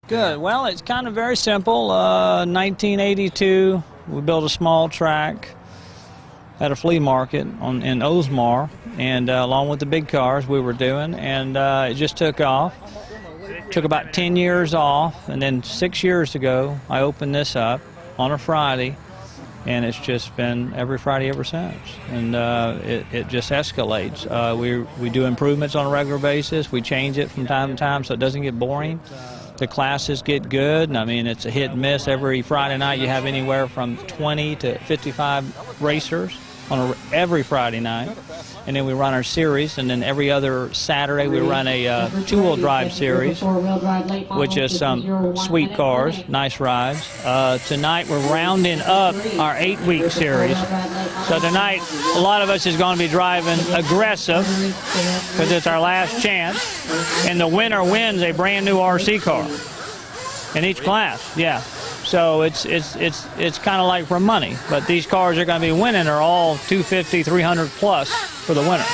Good. Well, it's kind of very simple. 1982, we built a small track at a flea market in Osmar, and along with the big cars we were doing, and it just took off. Took about 10 years off, and then 6 years ago, I opened this up on a Friday, and it's just been every Friday ever since. And it just escalates. We do improvements on a regular basis. We change it from time to time so it doesn't get boring. The classes get good. I mean, it's a hit and miss. Every Friday night you have anywhere from 20 to 55 racers on every Friday night. And then we run our series, and then every other Saturday we run a two-wheel drive series, which is some sweet cars, nice rides. Tonight we're rounding up our 8-week series. So tonight a lot of us is going to be driving aggressive because it's our last chance, and the winner wins a brand new RC car in each class. Yeah. So it's kind of like for money, but these cars are going to be winning are all 250, 300 plus for the winner.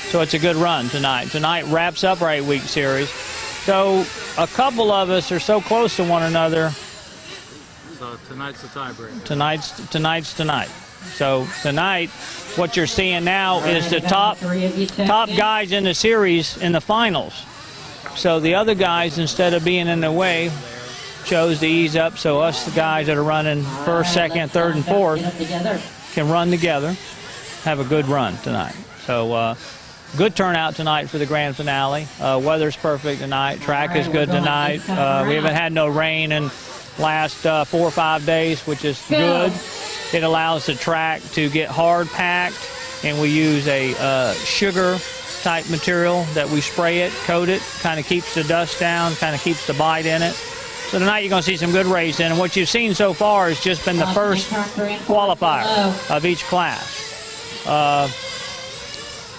So it's a good run tonight. Tonight wraps up our 8-week series. So a couple of us are so close to one another. So tonight's the tiebreaker. Tonight's tonight. So tonight, what you're seeing now is the top guys in the series in the finals. So the other guys, instead of being in the way, chose to ease up, so us, the guys that are running first, second, third, and fourth, can run together, have a good run tonight. So good turnout tonight for the grand finale. Weather's perfect tonight. Track is good tonight. We haven't had no rain in last 4 or 5 days, which is good. It allows the track to get hard packed, and we use a sugar type material that we spray it, coat it, kind of keeps the dust down, kind of keeps the bite in it. So tonight you're going to see some good racing, and what you've seen so far has just been the first qualifier of each class.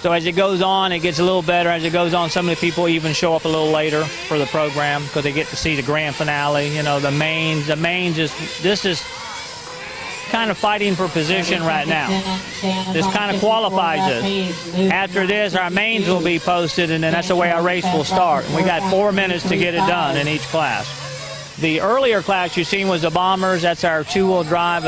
So as it goes on, it gets a little better. As it goes on, some of the people even show up a little later for the program because they get to see the grand finale. You know, the mains this is kind of fighting for position right now. This kind of qualifies us. After this, our mains will be posted, and then that's the way our race will start. And we got 4 minutes to get it done in each class. The earlier class you've seen was the Bombers. That's our two-wheel drive.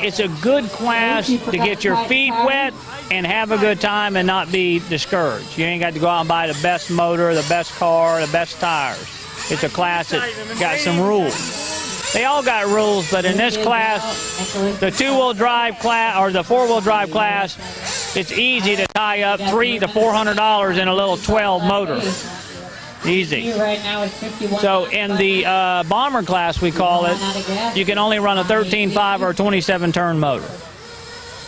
It's a good class to get your feet wet and have a good time and not be discouraged. You ain't got to go out and buy the best motor, the best car, the best tires. It's a class that got some rules. They all got rules, but in this class, the two-wheel drive class or the four-wheel drive class, it's easy to tie up $300 to $400 in a little 12 motor. Easy. So in the bomber class, we call it, you can only run a 13.5 or a 27-turn motor.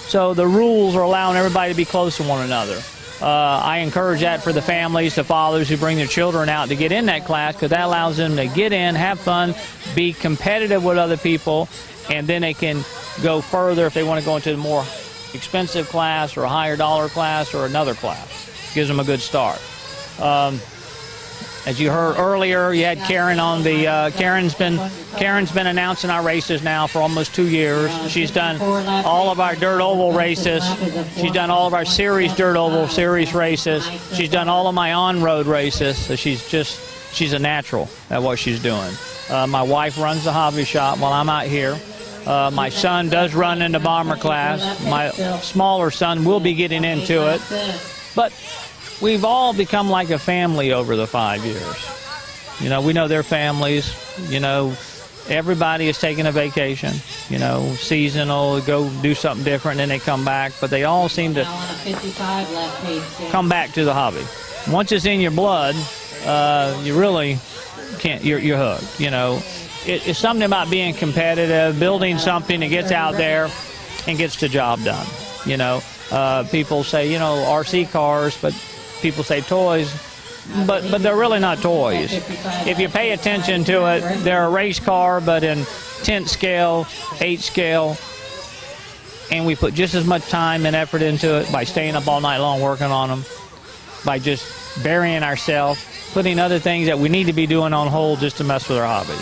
So the rules are allowing everybody to be close to one another. I encourage that for the families, the fathers who bring their children out to get in that class, because that allows them to get in, have fun, be competitive with other people, and then they can go further if they want to go into a more expensive class or a higher dollar class or another class. Gives them a good start. As you heard earlier, you had Karen on the, Karen's been announcing our races now for almost 2 years. She's done all of our dirt oval races. She's done all of our series dirt oval series races. She's done all of my on-road races. So she's a natural at what she's doing. My wife runs the hobby shop while I'm out here. My son does run in the bomber class. My smaller son will be getting into it. But we've all become like a family over the 5 years. You know, we know their families. You know, everybody is taking a vacation. You know, seasonal, go do something different, and then they come back. But they all seem to come back to the hobby. Once it's in your blood, you really can't. You're hooked. You know, it's something about being competitive, building something that gets out there and gets the job done. You know, people say, you know, RC cars, but people say toys, but they're really not toys. If you pay attention to it, they're a race car, but in 10th scale, 8th scale, and we put just as much time and effort into it by staying up all night long working on them, by just burying ourselves, putting other things that we need to be doing on hold just to mess with our hobby.